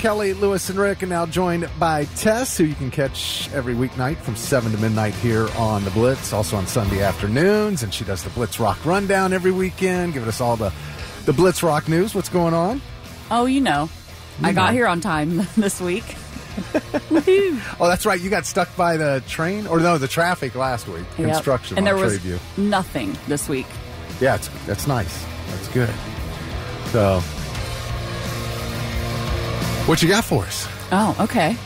Kelly, Lewis, and Rick, and now joined by Tess, who you can catch every weeknight from 7 to midnight here on the Blitz, also on Sunday afternoons, and she does the Blitz Rock Rundown every weekend, giving us all the Blitz Rock news. What's going on? Oh, I got here on time this week. Oh, that's right. You got stuck by the train? Or no, the traffic last week. Yep. Construction and on there was Tradeview. Nothing this week. Yeah, that's nice. That's good. So, what you got for us? Oh, okay.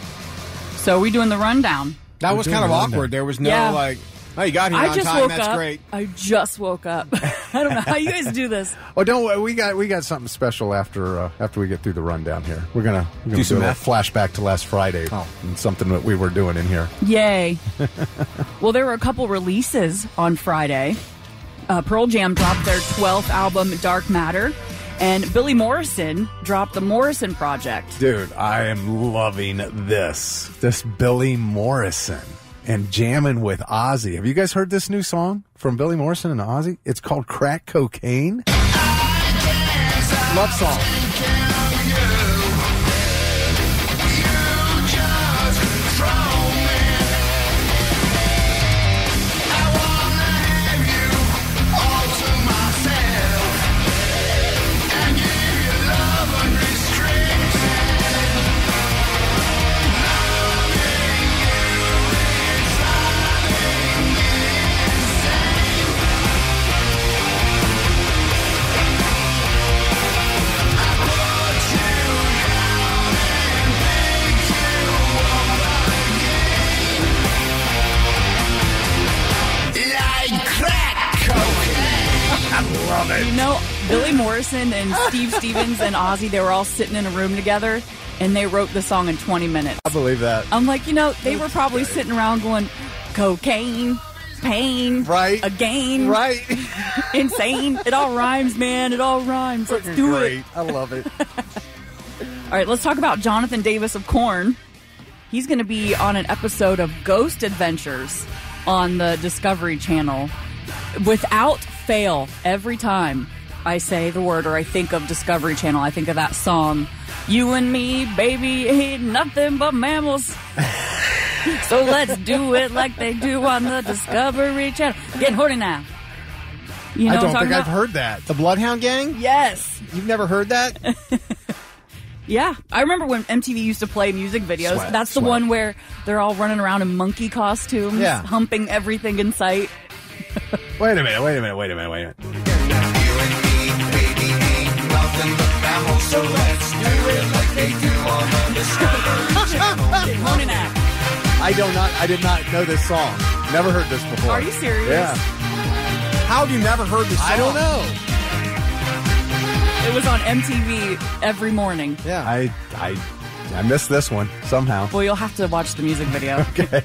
So are we doing the rundown? That was kind of awkward. There was no oh, you got here on time. That's great. I just woke up. I don't know how you guys do this. Oh, don't we got something special after we get through the rundown here. We're gonna do some flashback to last Friday and something that we were doing in here. Yay! Well, there were a couple releases on Friday. Pearl Jam dropped their 12th album, Dark Matter. And Billy Morrison dropped the Morrison Project. Dude, I am loving this Billy Morrison and jamming with Ozzy. Have you guys heard this new song from Billy Morrison and Ozzy? It's called Crack Cocaine. Love song. Billy Morrison and Steve Stevens and Ozzy, they were all sitting in a room together, and they wrote the song in 20 minutes. I believe that. I'm like, they were probably sitting around going, cocaine, pain, right, again, right, insane. It all rhymes, man. It all rhymes. Let's do it. I love it. All right, let's talk about Jonathan Davis of Korn. He's going to be on an episode of Ghost Adventures on the Discovery Channel. Without fail, every time I say the word or I think of Discovery Channel, I think of that song, You and Me, baby, ain't nothing but mammals. So let's do it like they do on the Discovery Channel. Getting horny now. You know I don't think I've heard that. The Bloodhound Gang? Yes. You've never heard that? Yeah. I remember when MTV used to play music videos. That's the one where they're all running around in monkey costumes, humping everything in sight. Wait a minute. You and me, baby, ain't nothing but mammals, so let's do it like they do on the Discovery Channel. I did not know this song. Never heard this before. Are you serious? Yeah. How have you never heard this song? I don't know. It was on MTV every morning. Yeah. I missed this one somehow. Well, you'll have to watch the music video. Okay.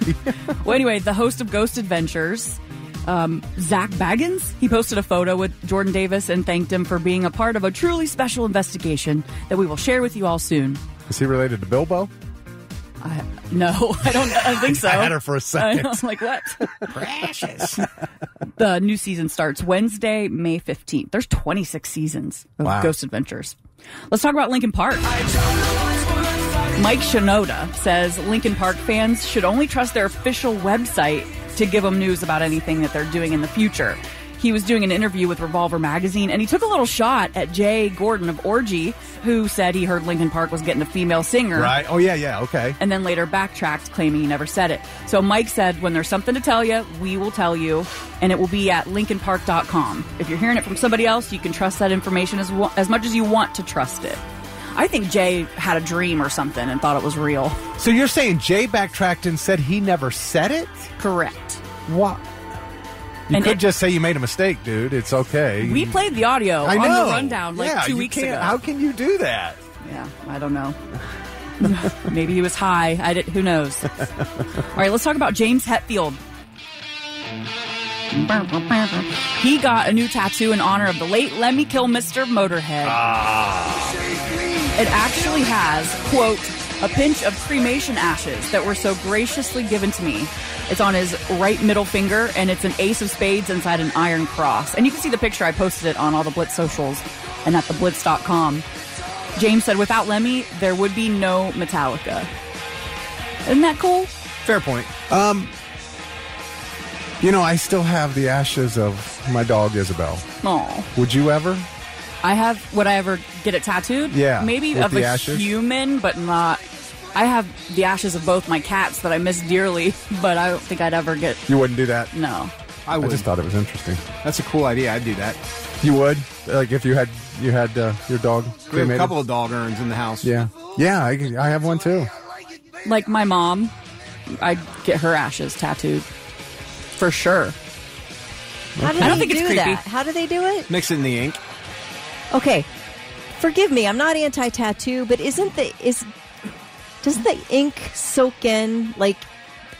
Well, anyway, the host of Ghost Adventures, Zach Baggins, he posted a photo with Jordan Davis and thanked him for being a part of a truly special investigation that we will share with you all soon. Is he related to Bilbo? No, I don't think so. I had her for a second. I'm like, what? Precious. The new season starts Wednesday, May 15th. There's 26 seasons of Ghost Adventures. Let's talk about Linkin Park. Mike Shinoda says Linkin Park fans should only trust their official website to give them news about anything that they're doing in the future. He was doing an interview with Revolver magazine, and he took a little shot at Jay Gordon of Orgy, who said he heard Linkin Park was getting a female singer. Right. Oh, yeah, okay. And then later backtracked, claiming he never said it. So Mike said, when there's something to tell you, we will tell you, and it will be at linkinpark.com. If you're hearing it from somebody else, you can trust that information as much as you want to trust it. I think Jay had a dream or something and thought it was real. So you're saying Jay backtracked and said he never said it? Correct. What? You could just say you made a mistake, dude. It's okay. We played the audio on the rundown 2 weeks ago. How can you do that? Yeah, I don't know. Maybe he was high. Who knows? All right, let's talk about James Hetfield. He got a new tattoo in honor of the late Lemmy Kilmister Motorhead. It actually has, quote, a pinch of cremation ashes that were so graciously given to me. It's on his right middle finger, and it's an ace of spades inside an iron cross. And you can see the picture. I posted it on all the Blitz socials and at theblitz.com. James said, without Lemmy, there would be no Metallica. Isn't that cool? Fair point. I still have the ashes of my dog Isabel. Aw. Would you ever? Would I ever get it tattooed? Yeah. Maybe with of the a ashes? human, but not. I have the ashes of both my cats that I miss dearly, but I don't think I'd ever get. You wouldn't do that? No. I would. I just thought it was interesting. That's a cool idea. I'd do that. You would? Like if you had your dog We have a cremated? couple of dog urns in the house. Yeah. Yeah, I have one too. Like my mom, I'd get her ashes tattooed. For sure. How do I don't they think it's do creepy. that? How do they do it? Mix it in the ink. Okay, forgive me. I'm not anti-tattoo, but doesn't the ink soak in? Like,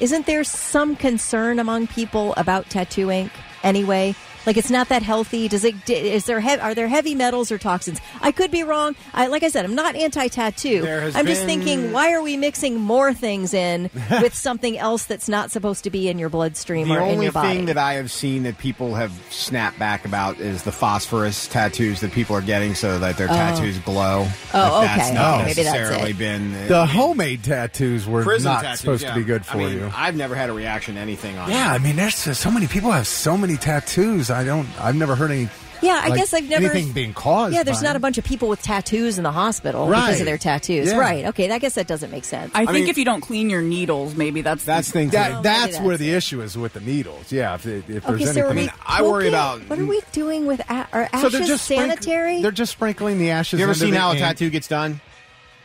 isn't there some concern among people about tattoo ink anyway? Like, it's not that healthy. Are there heavy metals or toxins? I could be wrong. Like I said, I'm not anti-tattoo. I'm just thinking, why are we mixing more things in with something else that's not supposed to be in your bloodstream or in your body? The only thing that I have seen that people have snapped back about is the phosphorus tattoos that people are getting so that their tattoos glow. Oh, Like, that's okay. not Okay, maybe that's necessarily it. been The homemade tattoos were prison not tattoos, supposed to be good for you. I've never had a reaction to anything on it. Yeah, I mean, there's so many people have so many tattoos. I've never heard any. Yeah, I guess I've never anything being caused. Yeah, there's by not a bunch of people with tattoos in the hospital because of their tattoos. Yeah. Right. Okay, I guess that doesn't make sense. I think if you don't clean your needles, maybe that's the thing. That's that's where the issue is with the needles. Yeah, if there's Okay, so are anything. we I worry poking? about- What are we doing with are So ashes they're just sanitary? They're just sprinkling the ashes. You ever into seen the how a ink. tattoo gets done?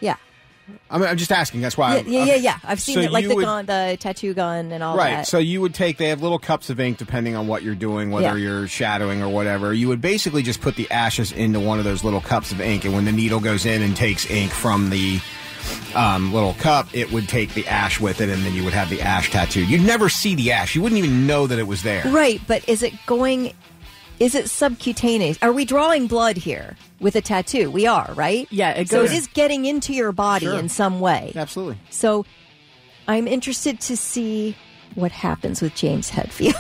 yeah. I'm just asking. That's why. Yeah. I've seen So it, like you the would- gun, the tattoo gun, and all Right. that. So you would they have little cups of ink depending on what you're doing, whether Yeah. you're shadowing or whatever. You would basically just put the ashes into one of those little cups of ink, and when the needle goes in and takes ink from the little cup, it would take the ash with it, and then you would have the ash tattoo. You'd never see the ash. You wouldn't even know that it was there. Right, but is it subcutaneous? Are we drawing blood here with a tattoo? We are, right? Yeah, it So goes- it is getting into your body Sure. in some way. Absolutely. So I'm interested to see what happens with James Hetfield.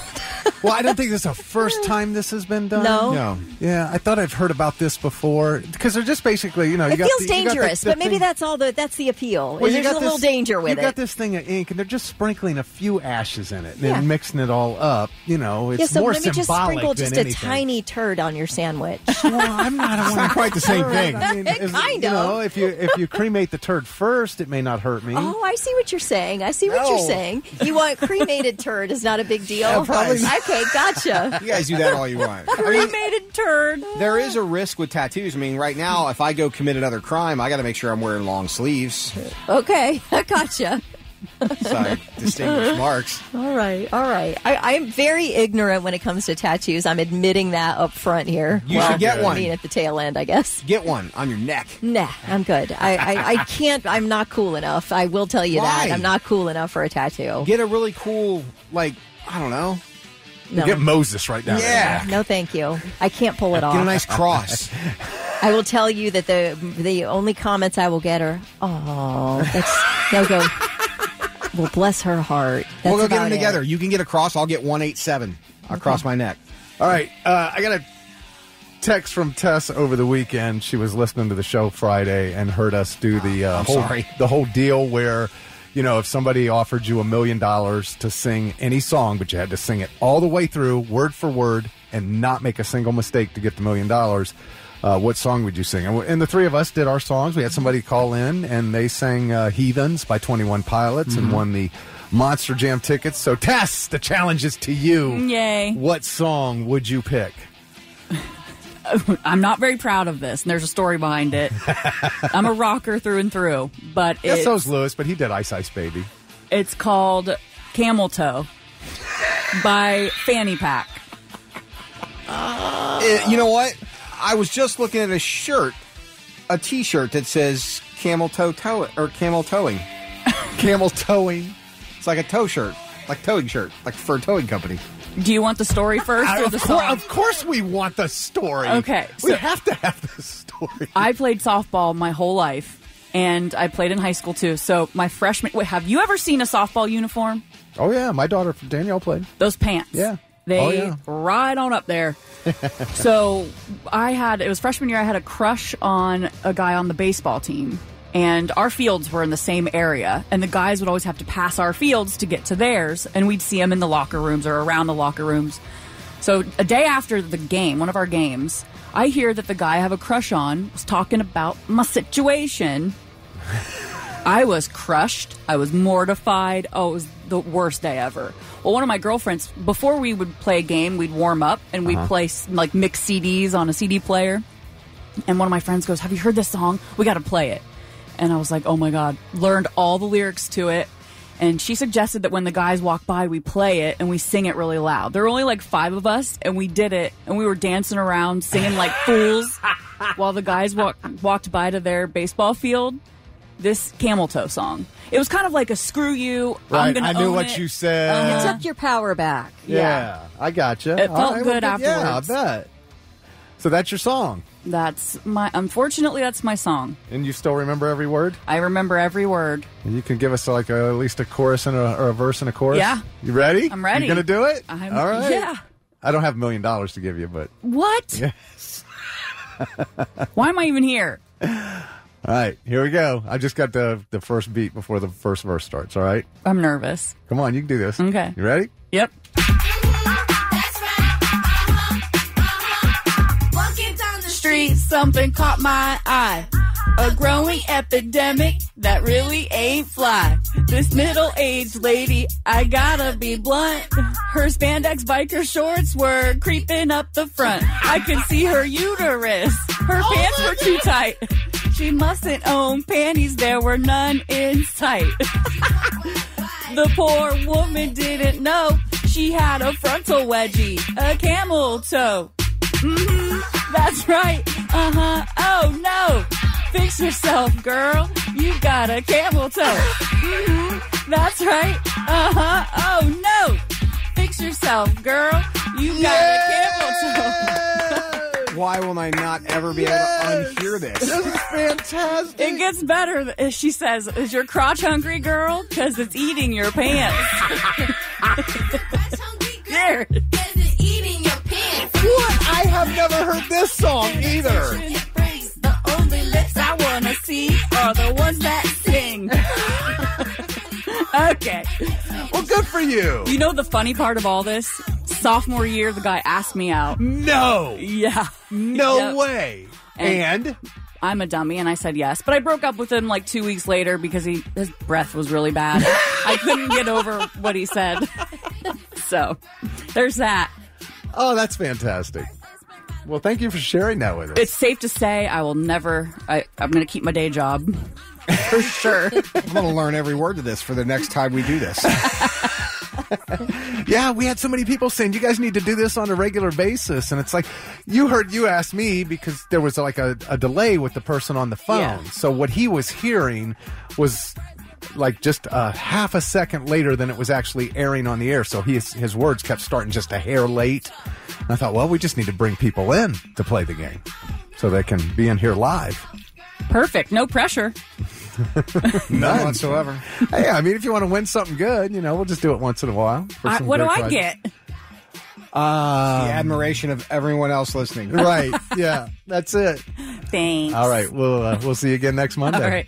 Well, I don't think this is the first time this has been done. No. Yeah, I thought I've heard about this before because they're just basically, you know, It feels dangerous, but maybe that's the appeal. Well, you There's got a little this- danger with You got it. this thing of ink, and they're just sprinkling a few ashes in it and Yeah. mixing it all up. You know, it's Yeah, so more maybe just symbolic sprinkle than just a anything. tiny turd on your sandwich. Well, I'm not. It's not quite the same thing. I mean, Kind you of. know, if you cremate the turd first, it may not hurt me. Oh, I see what you're saying. You're saying. You want cremated turd is not a big deal. Yeah, probably not. Okay, gotcha. You guys do that all you want. I mean, cremated turd. there is a risk with tattoos. I mean, right now, if I go commit another crime, I got to make sure I'm wearing long sleeves Okay, I gotcha. so I distinguish marks. All right. I'm very ignorant when it comes to tattoos. I'm admitting that up front here. You should get one. I mean, at the tail end, I guess. Get one on your neck. Nah, I'm good. I can't. I'm not cool enough. I will tell you Why? that. I'm not cool enough for a tattoo. Get a really cool, I don't know. No. Get Moses right down. Yeah. No, thank you. I can't pull it off. Get a nice cross. I will tell you that the only comments I will get are, "Oh, they'll go." Well, bless her heart. That's We'll go get about them it. together. You can get a cross. I'll get 187 across my neck. All right, I got a text from Tess over the weekend. She was listening to the show Friday and heard us do the whole deal where, you know, if somebody offered you $1 million to sing any song, but you had to sing it all the way through, word for word, and not make a single mistake to get the $1 million, what song would you sing? And the three of us did our songs. We had somebody call in, and they sang Heathens by 21 Pilots and won the Monster Jam tickets. So, Tess, the challenge is to you. Yay. What song would you pick? I'm not very proud of this, and there's a story behind it. I'm a rocker through and through, but Yes, so's Lewis, but he did Ice Ice Baby. it's called Camel Toe by Fanny Pack. You know what? I was just looking at a T-shirt that says camel camel towing. Camel Towing. It's like a tow shirt, like towing shirt, like for a towing company. Do you want the story first or the song? Of course we want the story. Okay, We so- have to have the story. I played softball my whole life, and I played in high school too. So my freshman... Wait, have you ever seen a softball uniform? Oh, yeah. My daughter, Danielle, played. Those pants. Yeah. They ride on up there. So it was freshman year, I had a crush on a guy on the baseball team. And our fields were in the same area. And the guys would always have to pass our fields to get to theirs. And we'd see them in the locker rooms or around the locker rooms. So a day after the game, one of our games, I hear that the guy I have a crush on was talking about my situation. I was crushed. I was mortified. Oh, it was the worst day ever. Well, one of my girlfriends, before we would play a game, we'd warm up and we'd play like mix CDs on a CD player. And one of my friends goes, "Have you heard this song? We got to play it." And I was like, oh my God, learned all the lyrics to it. And she suggested that when the guys walk by, we play it and we sing it really loud. There were only like 5 of us, and we did it. And we were dancing around, singing like fools while the guys walked by to their baseball field. This Camel Toe song. It was kind of like a screw you. Right, I'm gonna I knew own what it. You said. You took your power back. Yeah, I gotcha. It felt good afterwards. Yeah, I bet. So that's your song. Unfortunately, that's my song. And you still remember every word? I remember every word. And you can give us like at least a chorus and or a verse and a chorus? Yeah. You ready? I'm ready. You going to do it? All right. Yeah. I don't have $1 million to give you, but... What? Yes. Why am I even here? All right, here we go. I just got the first beat before the first verse starts, all right? I'm nervous. Come on, you can do this. Okay. You ready? Yep. Street, something caught my eye. A growing epidemic that really ain't fly. This middle-aged lady, I gotta be blunt. Her spandex biker shorts were creeping up the front. I could see her uterus. Her pants were too tight. She mustn't own panties, there were none in sight. The poor woman didn't know she had a frontal wedgie, a camel toe. That's right. Oh no. Fix yourself, girl. You got a camel toe. That's right. Oh no. Fix yourself, girl. You got a camel toe. Why will I not ever be able to unhear this? This is fantastic. It gets better. She says, "Is your crotch hungry, girl? Because it's eating your pants." There. What? I have never heard this song either. The only lips I want to see are the ones that sing. Okay. Well, good for you. You know the funny part of all this? Sophomore year, the guy asked me out. No. Yeah. No Yep. way. And? I'm a dummy, and I said yes. But I broke up with him like 2 weeks later because his breath was really bad. I couldn't get over what he said. So, there's that. Oh, that's fantastic. Well, thank you for sharing that with us. It's safe to say I will never... I'm going to keep my day job. For sure. I'm going to learn every word of this for the next time we do this. Yeah, we had so many people saying, you guys need to do this on a regular basis. And it's like, you asked me because there was like a delay with the person on the phone. Yeah. So what he was hearing was like just a half a second later than it was actually airing on the air. So his words kept starting just a hair late. And I thought, well, we just need to bring people in to play the game so they can be in here live. Perfect. No pressure. None whatsoever. Hey, I mean, if you want to win something good, we'll just do it once in a while. What do I get? The admiration of everyone else listening. Right. Yeah, that's it. Thanks. All right. We'll see you again next Monday. All right.